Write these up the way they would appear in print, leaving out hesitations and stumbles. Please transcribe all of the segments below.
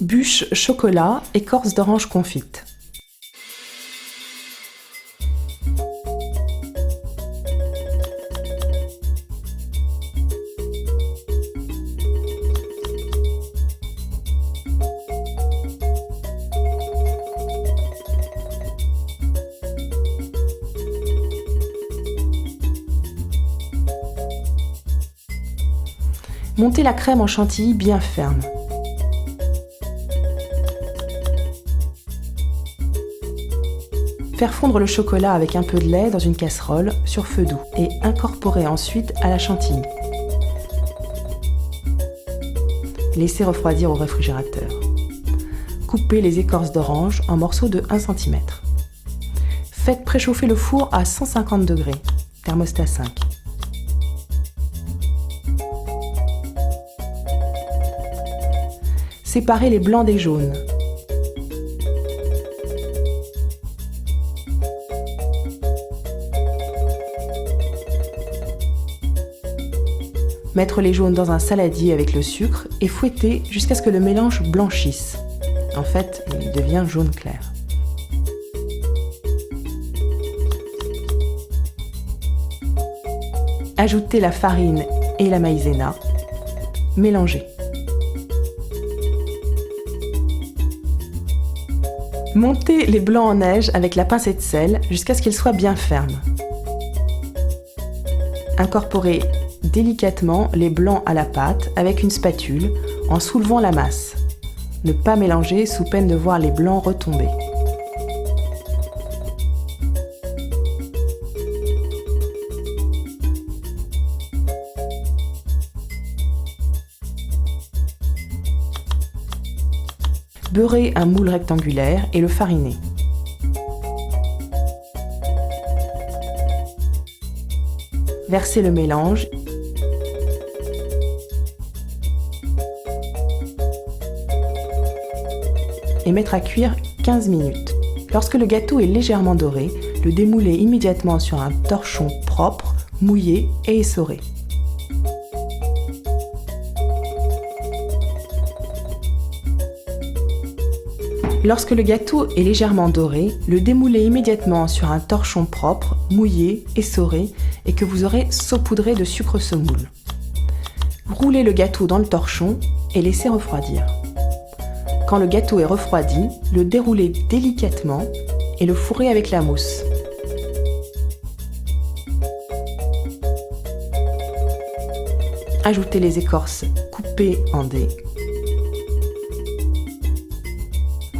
Bûche chocolat, écorce d'orange confite. Montez la crème en chantilly bien ferme. Faire fondre le chocolat avec un peu de lait dans une casserole sur feu doux et incorporer ensuite à la chantilly. Laissez refroidir au réfrigérateur. Coupez les écorces d'orange en morceaux de 1 cm. Faites préchauffer le four à 150 degrés, thermostat 5. Séparez les blancs des jaunes. Mettre les jaunes dans un saladier avec le sucre et fouetter jusqu'à ce que le mélange blanchisse. En fait, il devient jaune clair. Ajoutez la farine et la maïzena. Mélangez. Montez les blancs en neige avec la pincée de sel jusqu'à ce qu'ils soient bien fermes. Incorporez délicatement les blancs à la pâte avec une spatule en soulevant la masse. Ne pas mélanger sous peine de voir les blancs retomber. Beurrez un moule rectangulaire et le farinez. Versez le mélange et mettre à cuire 15 minutes. Lorsque le gâteau est légèrement doré, le démoulez immédiatement sur un torchon propre, mouillé et essoré. Lorsque le gâteau est légèrement doré, le démoulez immédiatement sur un torchon propre, mouillé, essoré et que vous aurez saupoudré de sucre semoule. Roulez le gâteau dans le torchon et laissez refroidir. Quand le gâteau est refroidi, le déroulez délicatement et le fourrez avec la mousse. Ajoutez les écorces coupées en dés.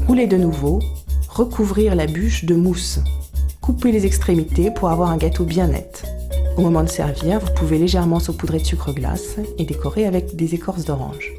Roulez de nouveau, recouvrir la bûche de mousse. Coupez les extrémités pour avoir un gâteau bien net. Au moment de servir, vous pouvez légèrement saupoudrer de sucre glace et décorer avec des écorces d'orange.